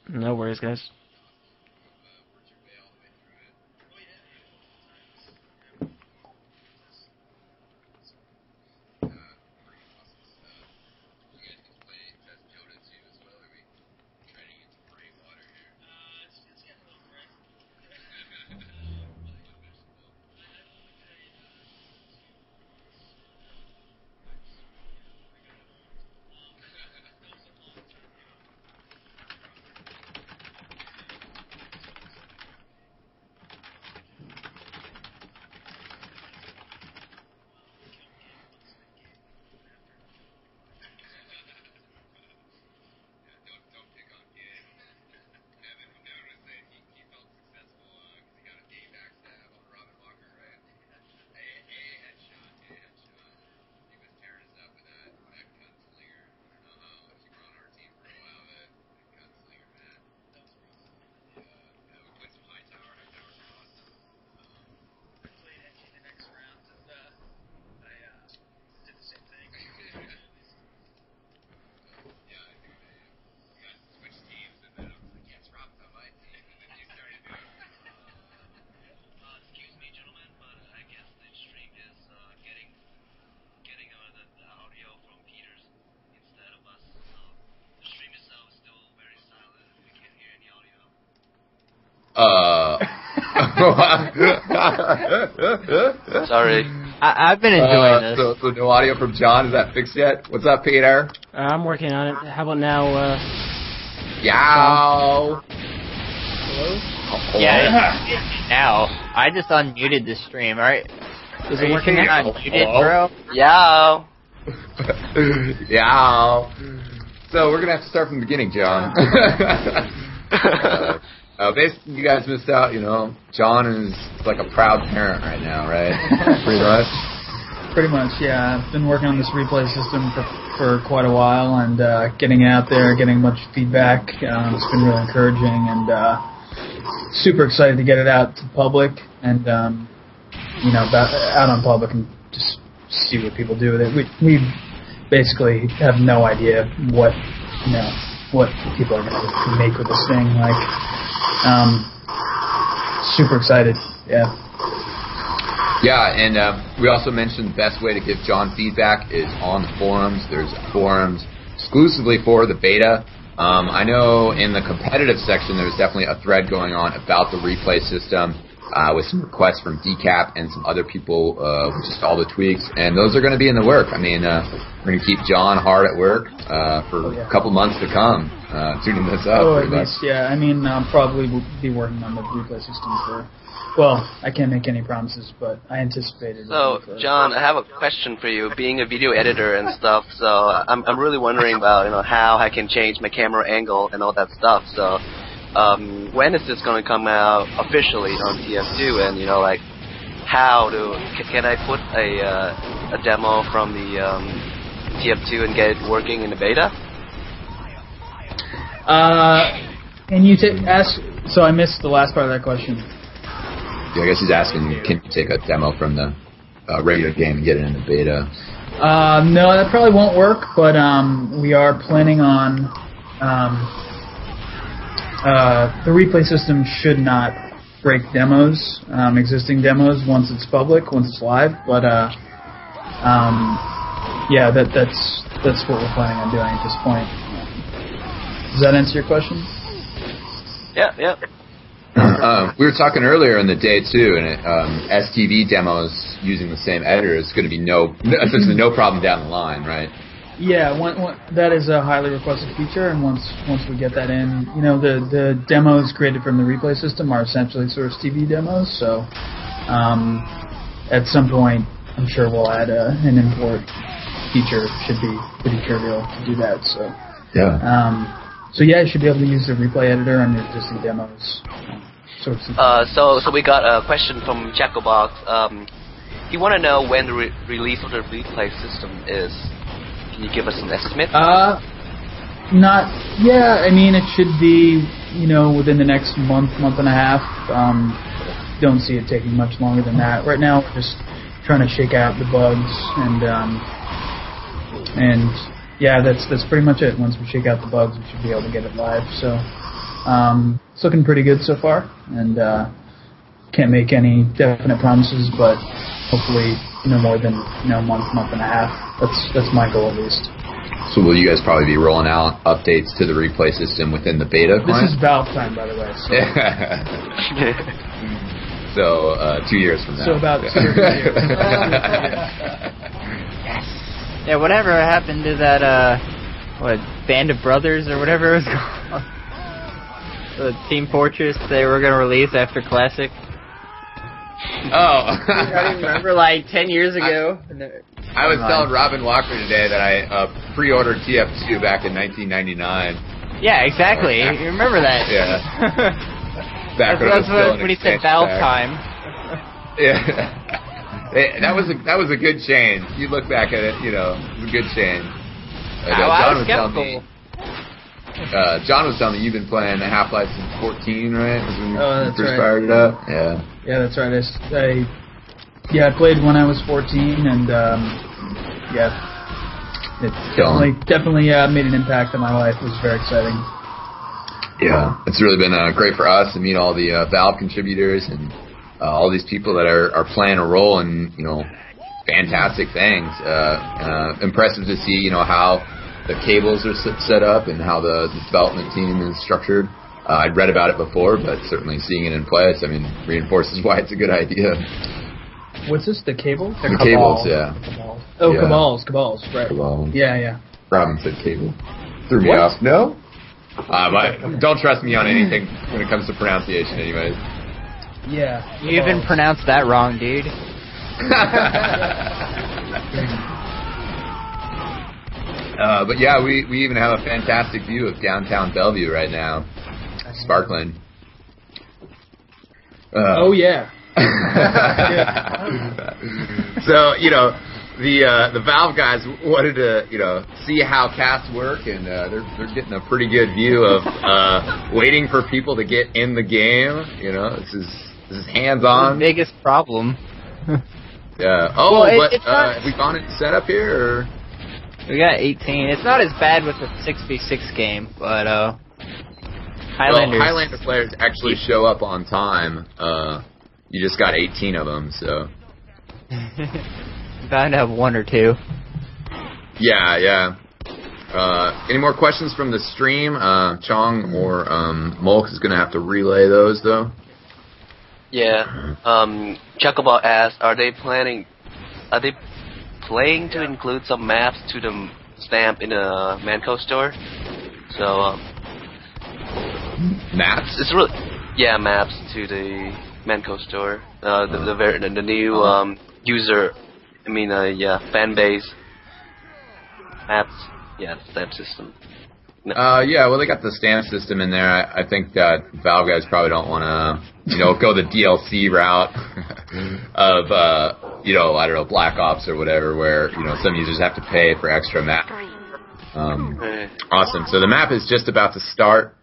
No worries, guys. Sorry. I've been enjoying this. So no audio from John. Is that fixed yet? What's up, Peter? I'm working on it. How about now, Yow. Hello? Yeah, now. I just unmuted the stream, alright? Is it working now? Unmuted, bro? Yow. Yow. So we're going to have to start from the beginning, John. Basically, you guys missed out, John is like a proud parent right now, right? Pretty much? Pretty much, yeah. I've been working on this replay system for quite a while, and getting out there, getting much feedback. It's been really encouraging, and super excited to get it out to the public, and, out on public and just see what people do with it. We basically have no idea what people are going to make with this thing. Super excited, yeah. Yeah, and we also mentioned the best way to give John feedback is on the forums. There's forums exclusively for the beta. I know in the competitive section there was definitely a thread going on about the replay system with some requests from Decap and some other people with just all the tweaks, and those are going to be in the work. I mean, we're going to keep John hard at work for a couple months to come, tuning this up. At least, yeah. I mean, I'll probably be working on the replay system for... Well, I can't make any promises, but I anticipated. So, John, I have a question for you. Being a video editor and stuff, so I'm really wondering about how I can change my camera angle and all that stuff. So, when is this going to come out officially on TF2? And can I put a demo from the TF2 and get it working in the beta? Can you ask? So I missed the last part of that question. Yeah, I guess he's asking, can you take a demo from the regular game and get it in the beta? No, that probably won't work, but we are planning on... the replay system should not break demos, existing demos, once it's public, once it's live, but yeah, that's what we're planning on doing at this point. Does that answer your question? Yeah. We were talking earlier in the day too, and STV demos using the same editor is going to be essentially no problem down the line, right? Yeah, that is a highly requested feature, and once we get that in, the demos created from the replay system are essentially Source TV demos. So at some point, I'm sure we'll add an import feature. It should be pretty trivial to do that. So yeah. So yeah, you should be able to use the replay editor on your existing demos. So we got a question from Jackobox. He want to know when the release of the replay system is. Can you give us an estimate? I mean, it should be, within the next month and a half. Don't see it taking much longer than that. Right now, we're just trying to shake out the bugs, and yeah, that's pretty much it. Once we shake out the bugs, we should be able to get it live. So, It's looking pretty good so far, and can't make any definite promises, but hopefully no more than month and a half. That's my goal at least. So will you guys probably be rolling out updates to the replay system within the beta client? This is Valve time, by the way. So, 2 years from now. So about 2 years. Yeah, whatever happened to that, Band of Brothers or whatever it was called? The Team Fortress they were going to release after Classic? Oh. I remember, like, 10 years ago. I was telling Robin Walker today that I pre-ordered TF2 back in 1999. Yeah, exactly. You remember that? Yeah. Back that's when he said Valve time. Yeah. That was a good change. You look back at it, it was a good change. John was telling me you've been playing Half-Life since 14, right? Was when you first fired it up? Yeah. Yeah, that's right. I played when I was 14, and it definitely made an impact on my life. It was very exciting. Yeah, it's really been great for us to meet all the Valve contributors and all these people that are playing a role in fantastic things. Impressive to see how the cables are set up and how the development team is structured. I'd read about it before, but certainly seeing it in place, reinforces why it's a good idea. What's this? The cables? The cables, yeah. Oh, yeah. Cabals, right. Cabal. Yeah. Robin said cable. Threw me off. No? Don't trust me on anything when it comes to pronunciation, anyways. Yeah. You even pronounced that wrong, dude. But yeah, we even have a fantastic view of downtown Bellevue right now. Sparkling. Oh, yeah. So, the Valve guys wanted to, see how casts work, and they're getting a pretty good view of waiting for people to get in the game. This is hands-on. The biggest problem. Yeah. Oh, well, but have we found it set up here, or? We got 18. It's not as bad with the 6v6 game, but Highlander players actually show up on time. You just got 18 of them, so. Bound to have one or two. Yeah. Any more questions from the stream? Chong or Mulk is going to have to relay those, though. Yeah. Chuckaball asked, are they planning to include some maps to the stamp in the Manco store? So, maps? It's really, maps to the Manco store. The new user, fan base maps. Yeah, stamp system. No. Well, they got the stamp system in there. I think that Valve guys probably don't want to, go the DLC route of, I don't know, Black Ops or whatever, where, some users have to pay for extra map. Awesome. So the map is just about to start.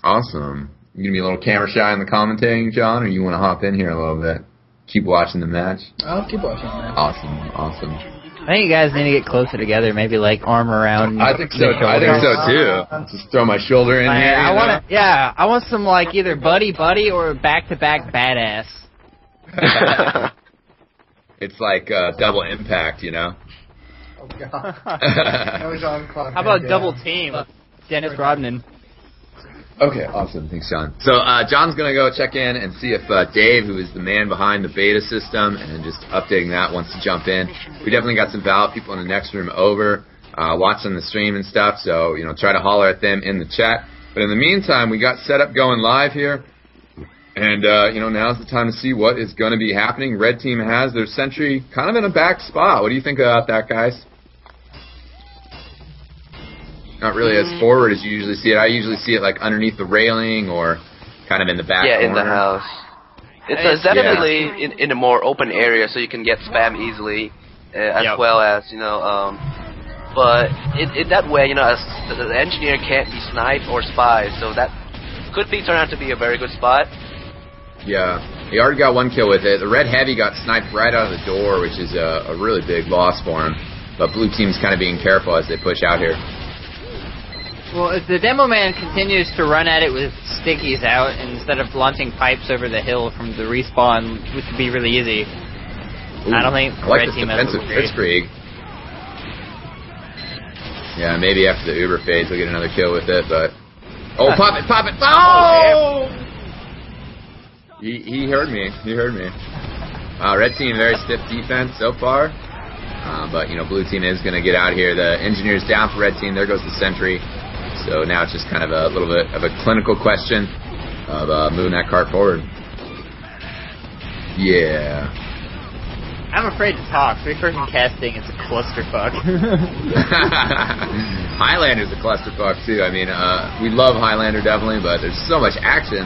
Awesome. You gonna be a little camera shy in the commentating, John, or you want to hop in here a little bit? Keep watching the match? I'll keep watching the match. Awesome. I think you guys need to get closer together, maybe like arm around. I think so too. Just throw my shoulder in here. I want some like either buddy or back-to-back badass. It's like double impact, Oh god. How about double team? Dennis Rodman. Okay, awesome. Thanks, John. So John's going to go check in and see if Dave, who is the man behind the beta system and just updating that, wants to jump in. We definitely got some Valve people in the next room over watching the stream and stuff, so try to holler at them in the chat. But in the meantime, we got setup going live here, and now's the time to see what is going to be happening. Red team has their sentry kind of in a back spot. What do you think about that, guys? Not really as forward as you usually see it. I usually see it like underneath the railing or kind of in the back corner. In the house. It's definitely in a more open area, so you can get spam easily, as well as but in that way, the engineer can't be sniped or spied, so that could be turned out to be a very good spot. Yeah, he already got one kill with it. The red heavy got sniped right out of the door, which is a really big loss for him. But blue team's kind of being careful as they push out here. Well, if the demo man continues to run at it with stickies out instead of launching pipes over the hill from the respawn, which would be really easy, Ooh, I don't think I like Red this Team has defensive a great. blitzkrieg. Yeah, maybe after the Uber phase we'll get another kill with it, but... Oh, pop it! Oh! He heard me. He heard me. Red Team, very stiff defense so far. But, you know, Blue Team is going to get out here. The Engineer's down for Red Team. There goes the Sentry. So now it's just kind of a little bit of a clinical question of moving that cart forward. Yeah. I'm afraid to talk. 3-person casting is a clusterfuck. Highlander's a clusterfuck, too. I mean, we love Highlander, definitely, but there's so much action,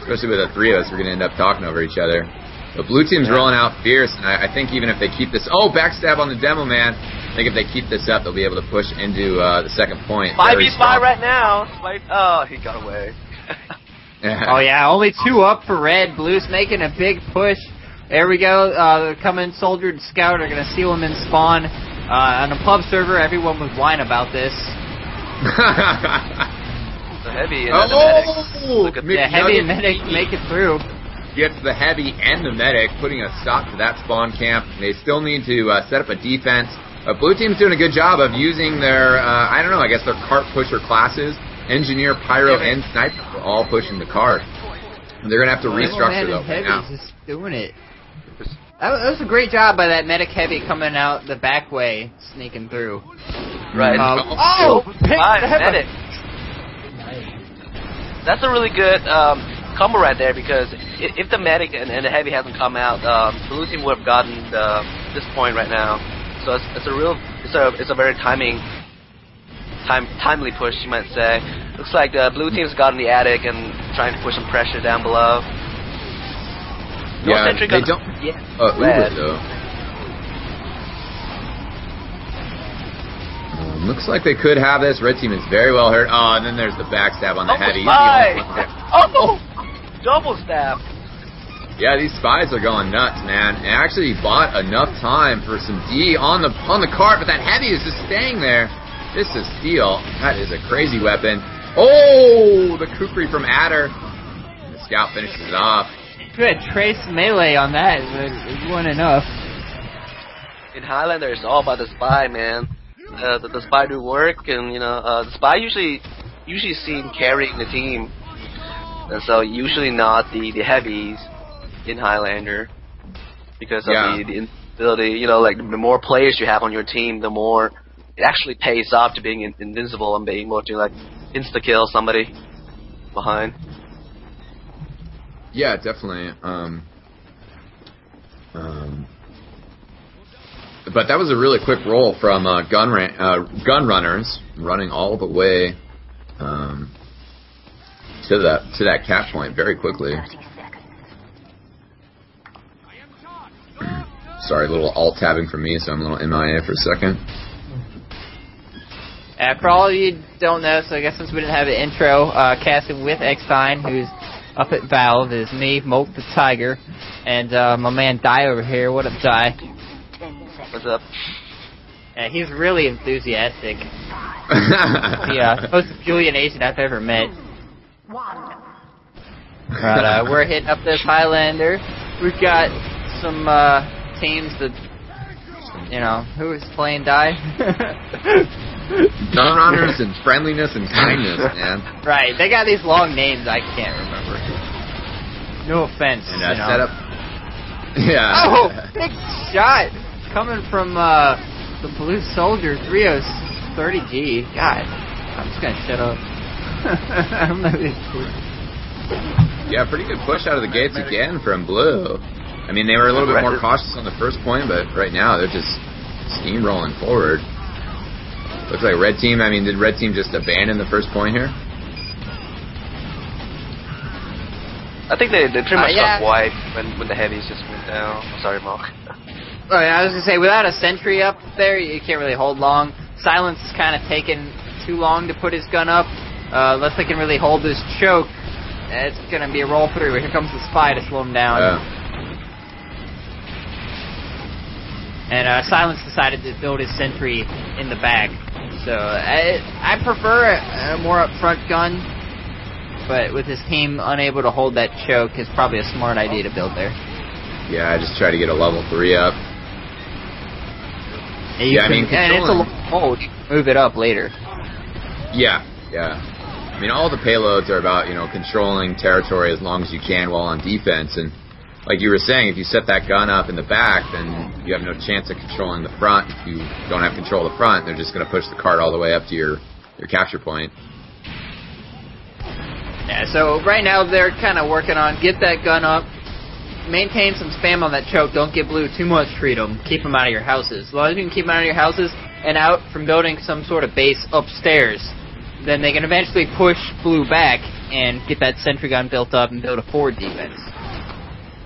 especially with the three of us. We're going to end up talking over each other. But Blue Team's rolling out fierce, and I think even if they keep this... Oh, backstab on the demo, man. I think if they keep this up, they'll be able to push into the second point. 5v5 right now. Oh, he got away. Oh, yeah, only 2 up for Red. Blue's making a big push. There we go. The coming Soldier and Scout are going to seal him in spawn. On a pub server, everyone would whine about this. The Heavy and the Medic. Look at the Heavy and Medic make it through. Gets the Heavy and the Medic, putting a stop to that spawn camp. They still need to set up a defense. Blue Team's doing a good job of using their, I don't know, I guess their cart pusher classes. Engineer, Pyro, and Sniper are all pushing the cart. They're going to have to restructure though right now. Just doing it. That was a great job by that Medic Heavy coming out the back way, sneaking through. Right. Medic. That's a really good combo right there, because if the Medic and the Heavy hasn't come out, Blue Team would have gotten this point right now. So it's a very timely push, you might say. Looks like the Blue Team's got in the attic and trying to push some pressure down below. No yeah, Sentry they don't. Uber though. Looks like they could have this. Red Team is very well hurt. Oh, and then there's the backstab on the Heavy. Oh, double stab. Yeah, these spies are going nuts, man. And actually bought enough time for some D on the cart, but that Heavy is just staying there. This is steel. That is a crazy weapon. Oh, the kukri from Adder. And the Scout finishes it off. Good trace melee on that. It wasn't enough. In Highlander, it's all about the spy, man. The spy do work, and the spy usually seen carrying the team, and so usually not the heavies in Highlander, because of the invincibility. Like the more players you have on your team, the more it actually pays off to being invincible and being able to like insta kill somebody behind. Yeah, definitely. But that was a really quick roll from gun runners, running all the way to that cap point very quickly. Sorry, a little alt tabbing from me, so I'm a little MIA for a second. For all of you who don't know, so I guess since we didn't have an intro, casting with eXtine, who's up at Valve, is me, Moke the Tiger, and my man Di over here. What up, Di? What's up? Yeah, he's really enthusiastic. The most Julian Asian I've ever met. But we're hitting up this Highlander. We've got some teams that, who is playing Di? Gun runners and friendliness and kindness, man. Right, they got these long names I can't remember. No offense. And set up. Yeah. Oh, big shot coming from the Blue Soldier 30G. God, I'm just gonna shut up. I'm not even kidding. Yeah, pretty good push out of the gates again from Blue. I mean, they were a little bit more cautious on the first point, but right now they're just steamrolling forward. Looks like Red Team, did Red Team just abandon the first point here? I think they pretty much got wiped when the heavies just went down. I'm sorry, Mark. Oh, yeah, I was going to say, without a sentry up there, you can't really hold long. Silence is kind of taking too long to put his gun up. Unless they can really hold this choke, it's going to be a roll through. Here comes the spy to slow him down. And Silence decided to build his sentry in the back. So I prefer a more upfront gun, but with his team unable to hold that choke, it's probably a smart idea to build there. Yeah, I just try to get a level 3 up. And it's a low hold. You can move it up later. Yeah. I mean, all the payloads are about, controlling territory as long as you can while on defense. And like you were saying, if you set that gun up in the back, then you have no chance of controlling the front. If you don't have control of the front, they're just going to push the cart all the way up to your capture point. Yeah, so right now they're kind of working on get that gun up, maintain some spam on that choke, don't give blue too much freedom, keep them out of your houses. As long as you can keep them out of your houses and out from building some sort of base upstairs, then they can eventually push blue back and get that sentry gun built up and build a forward defense.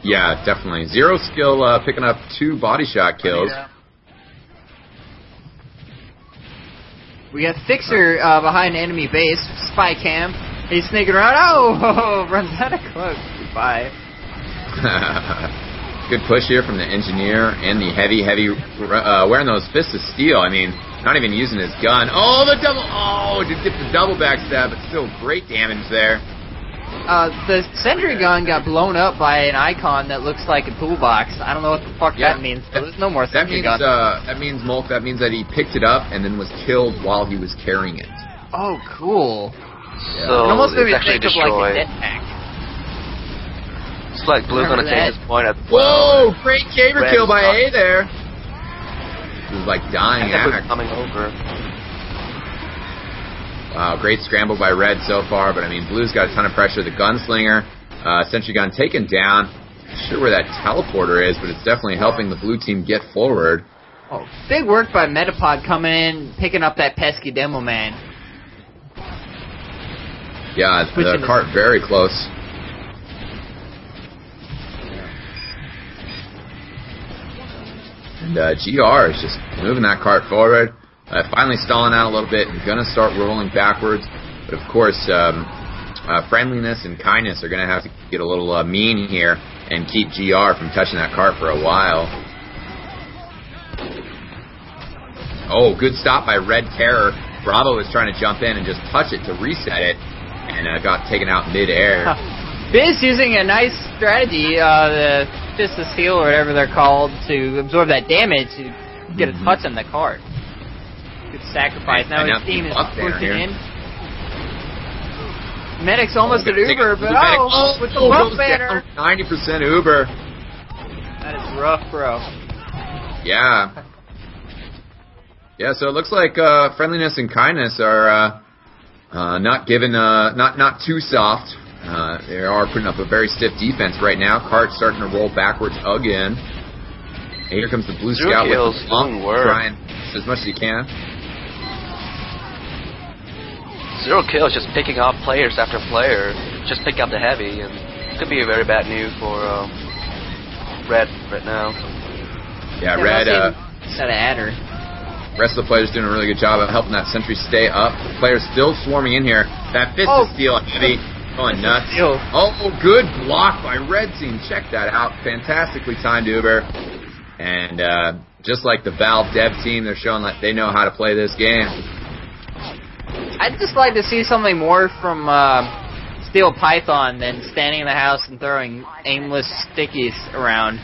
Yeah, definitely. Zero skill picking up 2 body shot kills. We got Fixer behind enemy base, spy cam. He's sneaking around. Oh, runs out of cloak. Goodbye. Good push here from the engineer and the heavy, wearing those fists of steel. I mean, not even using his gun. Oh, the double. Oh, just did the double backstab, but still great damage there. The sentry gun got blown up by an icon that looks like a toolbox. I don't know what the fuck that means. So there's no more sentry gun. That means, Molk, that means that he picked it up and then was killed while he was carrying it. Oh, cool. Yeah. So it almost made me actually think of like a jetpack. It's like Blue's gonna take his point at the Whoa! Great caber kill by A there. He was like dying act. Coming over. Wow, great scramble by Red so far, but I mean, Blue's got a ton of pressure. The gunslinger, sentry gun taken down. Not sure where that teleporter is, but it's definitely helping the blue team get forward. Oh, big work by Metapod coming in, picking up that pesky demo man. Yeah, the cart very close. And GR is just moving that cart forward. Finally stalling out a little bit and going to start rolling backwards. But of course, friendliness and kindness are going to have to get a little mean here and keep GR from touching that cart for a while. Oh, good stop by Red Terror. Bravo was trying to jump in and just touch it to reset it, and got taken out mid-air. Biz using a nice strategy, the Fist of Steel or whatever they're called, to absorb that damage to get a touch on the cart. Good sacrifice. Now his team is pushing in. Medic's almost at Uber, but with the bump banner. 90% Uber. That is rough, bro. Yeah. Yeah, so it looks like friendliness and kindness are not given, not too soft. They are putting up a very stiff defense right now. Cart's starting to roll backwards again. And here comes the blue scout with the long trying as much as he can. Zero kills, just picking off players after player. Just pick up the heavy, and it could be a very bad news for Red right now. Yeah, Red. Got an adder. Rest of the players doing a really good job of helping that sentry stay up. Players still swarming in here. That Fist of Steel heavy going nuts. Oh, good block by Red Team. Check that out. Fantastically timed Uber. And just like the Valve Dev team, they're showing that they know how to play this game. I'd just like to see something more from Steel Python than standing in the house and throwing aimless stickies around.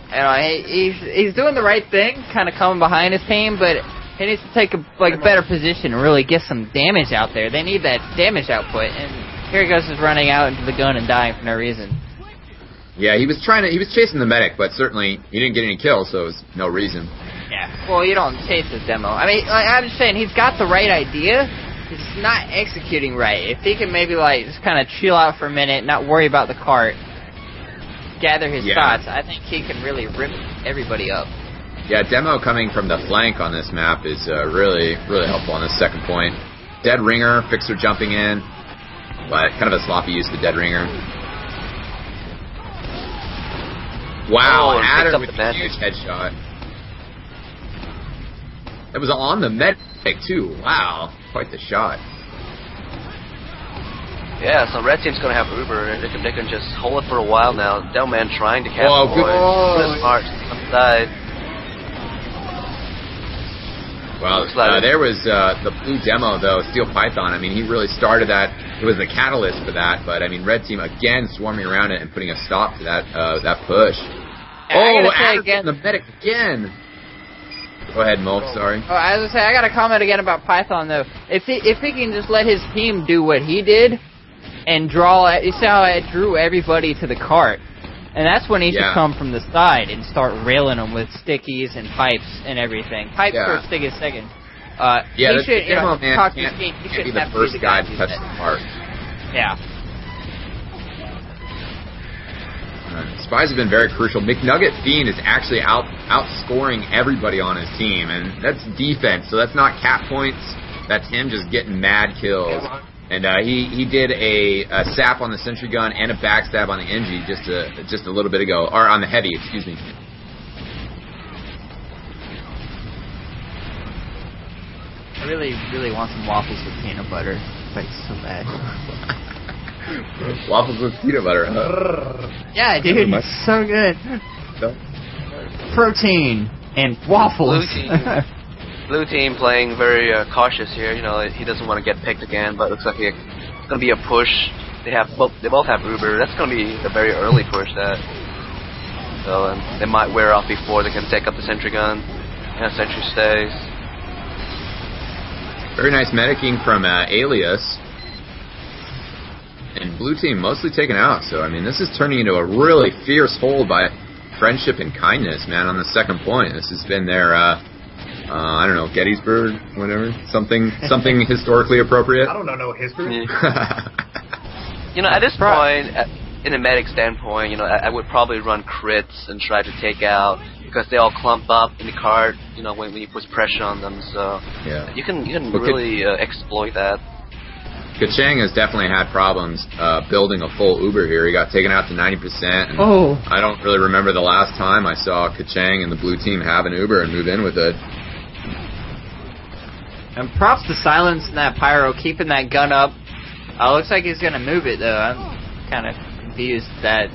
You know, he's doing the right thing, kind of coming behind his team, but he needs to take a better position and really get some damage out there. They need that damage output, and here he goes just running out into the gun and dying for no reason. Yeah, he was chasing the medic, but certainly he didn't get any kills, so it was no reason. Yeah, well, you don't chase the demo. I mean, I'm just saying, he's got the right idea, he's not executing right. If he can maybe, just kind of chill out for a minute, not worry about the cart, gather his thoughts, I think he can really rip everybody up. Yeah, demo coming from the flank on this map is really, really helpful on this second point. Dead Ringer, Fixer jumping in, but kind of a sloppy use of the Dead Ringer. Wow, Adder with a huge headshot. It was on the medic too. Wow, quite the shot. Yeah, so Red Team's gonna have Uber, and they can just hold it for a while now. Delman trying to catch the boy. Good smart on the side. Well, there was the blue demo, though, Steel Python. I mean, he really started that. It was the catalyst for that. But, I mean, Red Team, again, swarming around it and putting a stop to that push. Anderson, the medic again. Go ahead, Mo, sorry. Oh, I was going to say, I got a comment again about Python, though. If he can just let his team do what he did and you see how it drew everybody to the cart. And that's when he should come from the side and start railing them with stickies and pipes and everything. Pipes first, stickies second. He should, talk to his team. He shouldn't be the first guy to touch the cart. Yeah. Spies have been very crucial. McNugget Fiend is actually outscoring everybody on his team, and that's defense, so that's not cap points. That's him just getting mad kills. And he did a sap on the sentry gun and a backstab on the NG just a little bit ago, or on the heavy, excuse me. I really, really want some waffles with peanut butter. Like, so bad. Waffles with peanut butter, huh? Yeah, dude, it's so good. Protein and waffles. Blue team playing very cautious here. You know, he doesn't want to get picked again, but it looks like it's going to be a push. They both have Uber. That's going to be a very early push. So they might wear off before they can take up the sentry gun. Yeah, sentry stays. Very nice medicing from Alias. And blue team mostly taken out. So I mean, this is turning into a really fierce hold by Friendship and Kindness, man. On the second point, this has been their. I don't know, Gettysburg, whatever, something historically appropriate. I don't know history. You know, at this point, in a medic standpoint, you know, I would probably run crits and try to take out because they all clump up in the cart. You know, when you put pressure on them, so you can really exploit that. Kachang has definitely had problems building a full Uber here. He got taken out to 90%. And I don't really remember the last time I saw Kachang and the blue team have an Uber and move in with it. And props to Silence and that Pyro keeping that gun up. Looks like he's going to move it, though. I'm kind of confused that...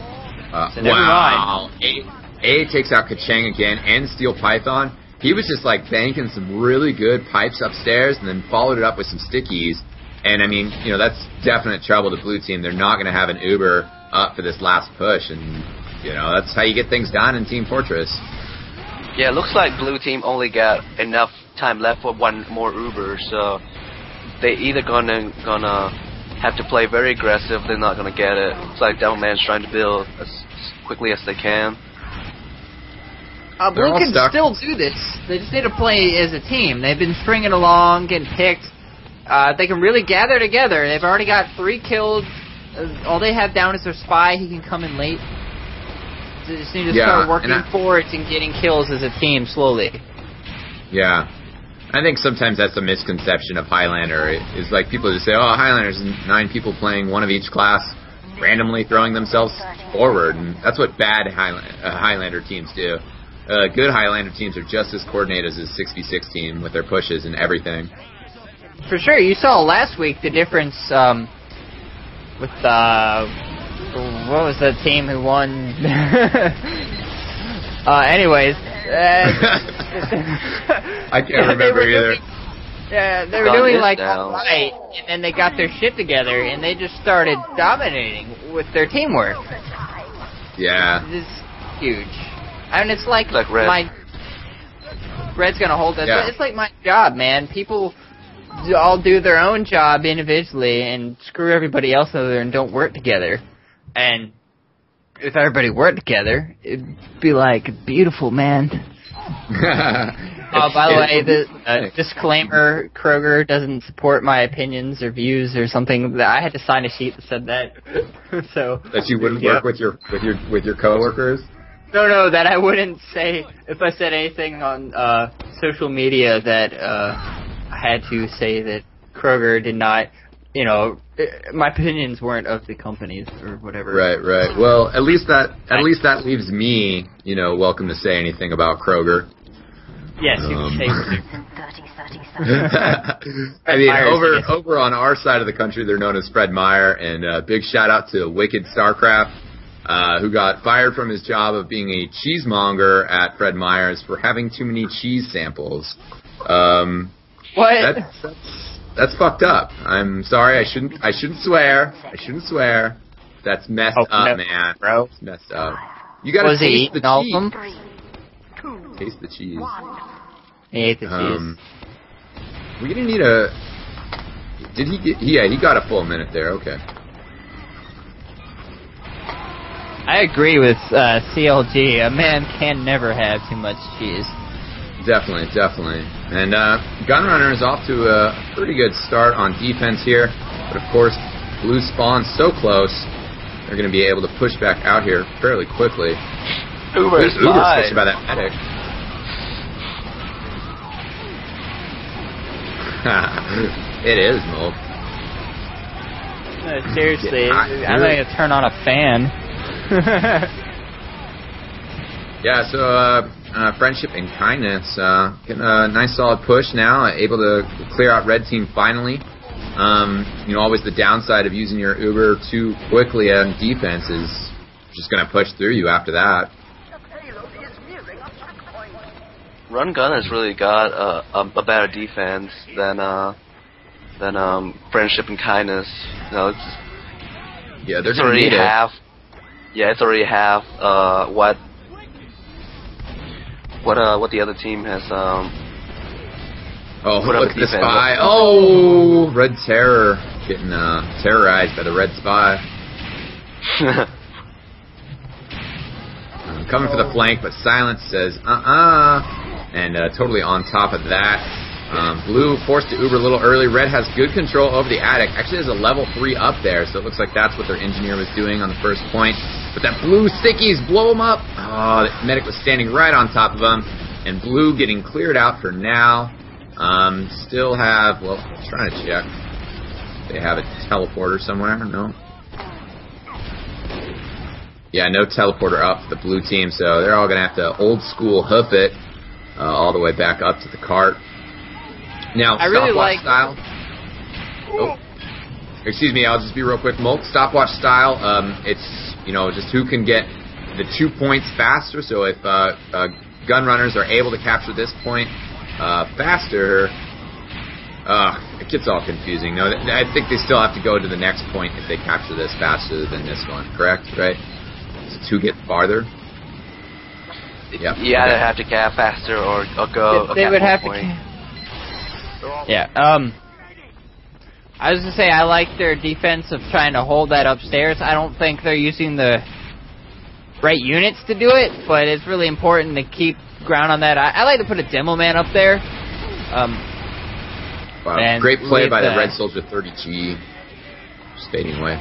wow. A takes out Kachang again and Steel Python. He was just like banking some really good pipes upstairs and then followed it up with some stickies. And, I mean, you know, that's definite trouble to blue team. They're not going to have an Uber up for this last push. And, you know, that's how you get things done in Team Fortress. Yeah, it looks like blue team only got enough time left for one more Uber, so they either gonna have to play very aggressive. They're not gonna get it. It's like Devilman's trying to build as quickly as they can. Blue can still do this. They just need to play as a team. They've been stringing along, getting picked. They can really gather together. They've already got 3 kills. All they have down is their spy. He can come in late. They just need to start working forwards and getting kills as a team slowly. Yeah. I think sometimes that's a misconception of Highlander. It's like people just say, oh, Highlander's 9 people playing one of each class, randomly throwing themselves forward. And that's what bad Highlander teams do. Good Highlander teams are just as coordinated as a 6v6 team with their pushes and everything. For sure. You saw last week the difference with what was the team who won? Anyways. I can't remember either. They were doing like right, and then they got their shit together, and they just started dominating with their teamwork. Yeah. It's huge. I mean, it's like Red. Red's gonna hold that. Yeah. It's like my job, man. People all do their own job individually and screw everybody else over there and don't work together. And if everybody worked together, it'd be like beautiful, man. By the way, the disclaimer: Kroger doesn't support my opinions or views or something. I had to sign a sheet that said that. So that you wouldn't work with your coworkers. No, that I wouldn't say if I said anything on social media that I had to say that Kroger did not. You know, my opinions weren't of the companies or whatever. Right. Well, at least that leaves me, you know, welcome to say anything about Kroger. Yes, you can say. I mean, over on our side of the country, they're known as Fred Meyer, and big shout out to Wicked Starcraft, who got fired from his job of being a cheesemonger at Fred Meyer's for having too many cheese samples. What? That's fucked up. I'm sorry. I shouldn't swear. That's messed up, man. Bro. It's messed up. You gotta taste the cheese. Taste the cheese. He ate the cheese. We're gonna need a. Did he get? Yeah, he got a full minute there. Okay. I agree with CLG. A man can never have too much cheese. Definitely. And Gunrunner is off to a pretty good start on defense here, but of course, blue spawns so close, they're going to be able to push back out here fairly quickly. Uber's pushed by that medic. It is, Mulk. No, seriously, I'm going to turn on a fan. Yeah, so Friendship and Kindness getting a nice solid push now, able to clear out red team finally. Always the downside of using your Uber too quickly on defense is just going to push through you after that. Run Gun has really got a better defense than Friendship and Kindness. It's already half. Yeah, it's already half what the other team has. Look at the spy! Oh, Red Terror getting terrorized by the Red Spy. Coming for the flank, but Silence says and totally on top of that. Blue forced to Uber a little early. Red has good control over the attic. Actually, there's a level 3 up there, so it looks like that's what their engineer was doing on the first point. But that blue stickies blow him up. Oh, the medic was standing right on top of him. And blue getting cleared out for now. Still have, trying to check. They have a teleporter somewhere? No. Yeah, no teleporter up for the blue team, so they're all going to have to old school hoof it all the way back up to the cart. Now, I really stopwatch style. Oh, excuse me, I'll just be real quick. Mulk, stopwatch style, it's, just who can get the 2 points faster. So if gun runners are able to capture this point faster, it gets all confusing. No, I think they still have to go to the next point if they capture this faster than this one, correct? Right? So 2 get farther. Yeah. You either have to cap faster or go. They would have to. Yeah. I was gonna say I like their defense of trying to hold that upstairs. I don't think they're using the right units to do it, but it's really important to keep ground on that. I like to put a demo man up there. Wow, great play by the Red Soldier 30G. Just fading away.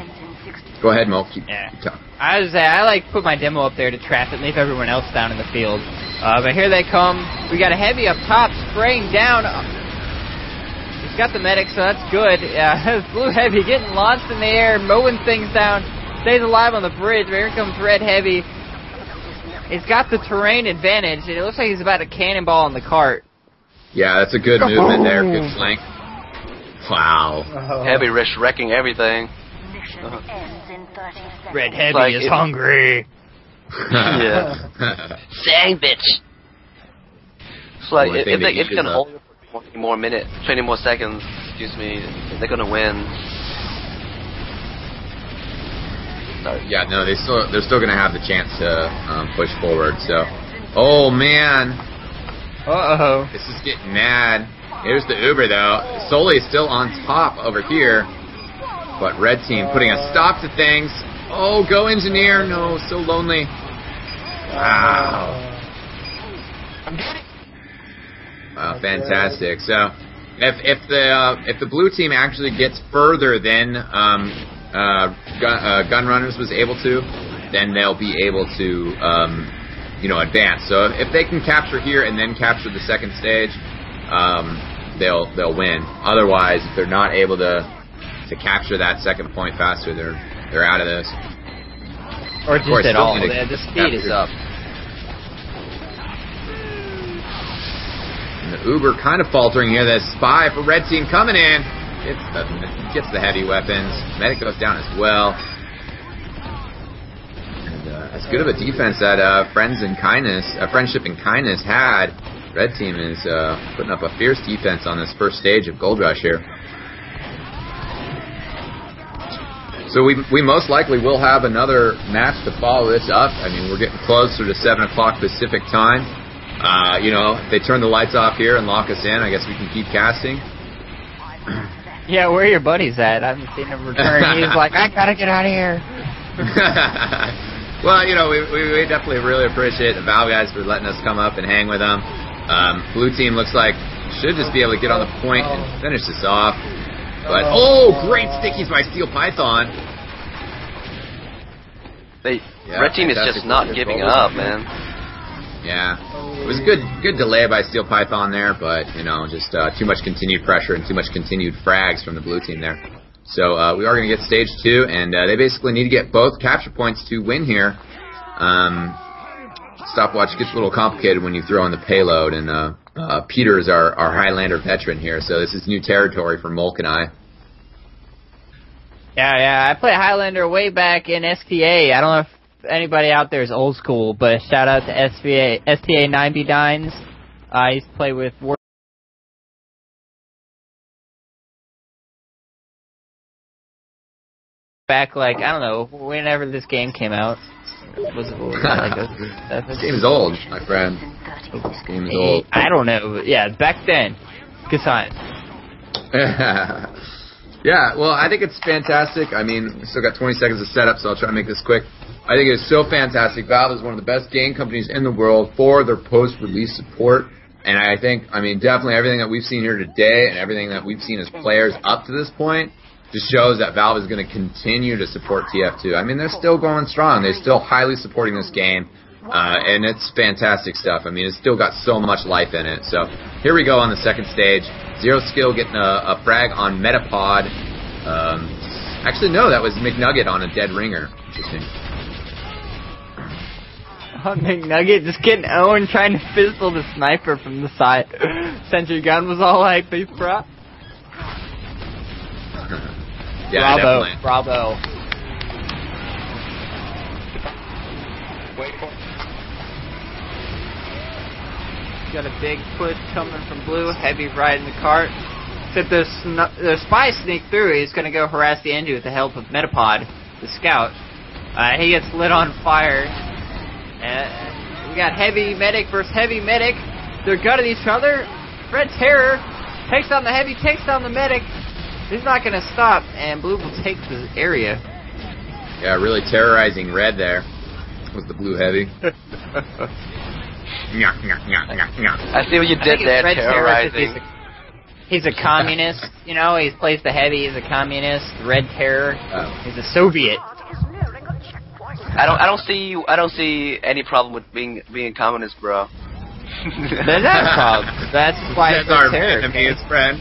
Go ahead, Mo. Keep talking. I was gonna say I like to put my demo up there to trap it and leave everyone else down in the field. But here they come. We got a heavy up top spraying down. He's got the medic, so that's good. Blue Heavy getting launched in the air, mowing things down. Stays alive on the bridge. Here comes Red Heavy. He's got the terrain advantage, and it looks like he's about to cannonball on the cart. Yeah, that's a good movement there. Good flank. Wow. Heavy Rich wrecking everything. Red Heavy is hungry. Yeah. Dang, bitch. It's like, if they can hold it for 20 more minutes, 20 more seconds, excuse me, they're gonna win. Sorry. Yeah, no, they're still gonna have the chance to push forward. So, oh man, this is getting mad. Here's the Uber though. Sully's still on top over here, but Red Team putting a stop to things. Oh, go Engineer! No, so lonely. Wow. Wow, fantastic. So, if the blue team actually gets further than Gun Runners was able to, then they'll be able to advance. So if they can capture here and then capture the second stage, they'll win. Otherwise, if they're not able to capture that second point faster, they're out of this. Or just at all. The speed is up. And the Uber kind of faltering here. The spy for Red Team coming in. Gets the heavy weapons. Medic goes down as well. And as good of a defense that Friendship and Kindness had, Red team is putting up a fierce defense on this first stage of Goldrush here. So we most likely will have another match to follow this up. I mean, we're getting closer to 7 o'clock Pacific time. You know, if they turn the lights off here and lock us in, I guess we can keep casting. Yeah, where are your buddies at? I haven't seen him return. He's like, I gotta get out of here. Well, you know, we definitely really appreciate the Valve guys for letting us come up and hang with them. Blue team looks like should just be able to get on the point and finish this off. But, oh, great stickies by Steel Python. Red team is just not giving up, man. Yeah, it was a good delay by Steel Python there, but, you know, just too much continued pressure and too much continued frags from the blue team there. So we are going to get stage 2, and they basically need to get both capture points to win here. Stopwatch gets a little complicated when you throw in the payload, and Peter is our Highlander veteran here, so this is new territory for Molk and I. Yeah, I played Highlander way back in STA. I don't know if anybody out there is old school, but shout out to STA 9B Dines. I used to play with back, like, I don't know, whenever this game came out. Was it like This game is old, my friend. This game is old. I don't know, but yeah, back then. Good times. Yeah, well, I think it's fantastic. I mean, we still got 20 seconds of setup, so I'll try to make this quick. I think it's so fantastic. Valve is one of the best game companies in the world for their post-release support. And I think, I mean, definitely everything that we've seen here today and everything that we've seen as players up to this point just shows that Valve is going to continue to support TF2. I mean, they're still going strong. They're still highly supporting this game. And it's fantastic stuff. I mean, it's still got so much life in it. So here we go on the second stage. Zero Skill getting a frag on Metapod. Actually, no, that was McNugget on a dead ringer. Interesting. Oh, McNugget just getting owned, trying to fizzle the sniper from the side. Sentry gun was all like, beef bro. Yeah, bravo, definitely. bravo. Wait for it. Got a big push coming from blue, heavy right in the cart. If the spy sneak through, he's going to go harass the engine with the help of Metapod, the scout. He gets lit on fire. We got heavy medic versus heavy medic. They're gutting each other. Red Terror takes down the heavy, takes down the medic. He's not going to stop, and blue will take the area. Yeah, really terrorizing red there. Was the blue heavy? I see what you did there, terrorizing. He's a communist, you know. He plays the heavy. He's a communist. Red Terror. He's a Soviet. I don't see any problem with being a communist, bro. There's that problem. That's why it's our terror. Vietnamese friend.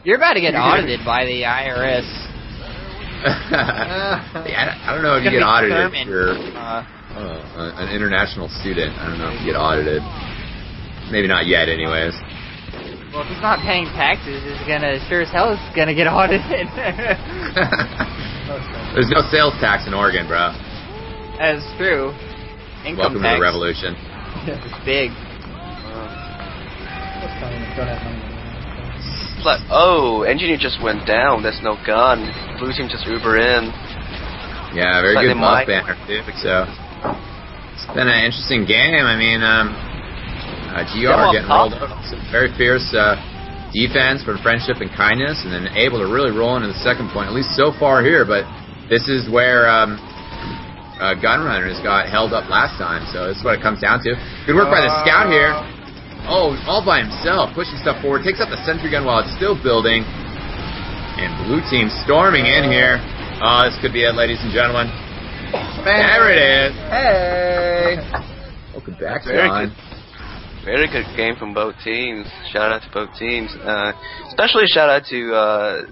You're about to get audited by the IRS. Yeah, I don't know if you get audited if you're an international student. I don't know if you get audited. Maybe not yet, anyways. Well, if he's not paying taxes, he's gonna sure as hell is gonna get audited. There's no sales tax in Oregon, bro. That's true. Income Welcome tax. to the revolution. It's big. Oh, engineer just went down. There's no gun. Blue team just Uber in. Yeah, very good buff banner, too. So it's been an interesting game. I mean, GR getting rolled up. Some very fierce defense for friendship and kindness, and then able to really roll into the second point, at least so far here. But this is where Gunrunners got held up last time, so this is what it comes down to. Good work by the scout here. Oh, all by himself, pushing stuff forward. Takes out the sentry gun while it's still building. And blue team storming in here. Oh, this could be it, ladies and gentlemen. There it is. Hey. Welcome back, John. Very good game from both teams. Shout out to both teams. Especially shout out to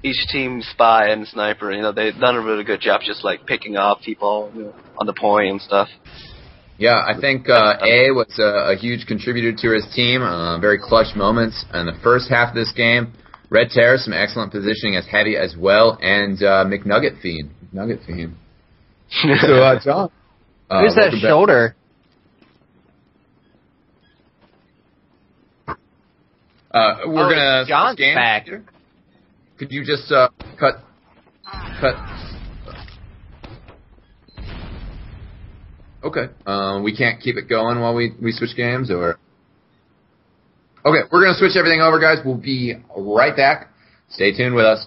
each team spy and sniper. You know, they've done a really good job just like picking off people on the point and stuff. Yeah, I think A was a huge contributor to his team. Very clutch moments in the first half of this game. Red Terror, some excellent positioning as heavy as well, and McNugget Fiend. McNugget Fiend. So, John. Who's that shoulder? We're gonna John's switch games back. here. Could you just cut? Okay. We can't keep it going while we switch games, or? Okay, we're gonna switch everything over, guys. We'll be right back. Stay tuned with us.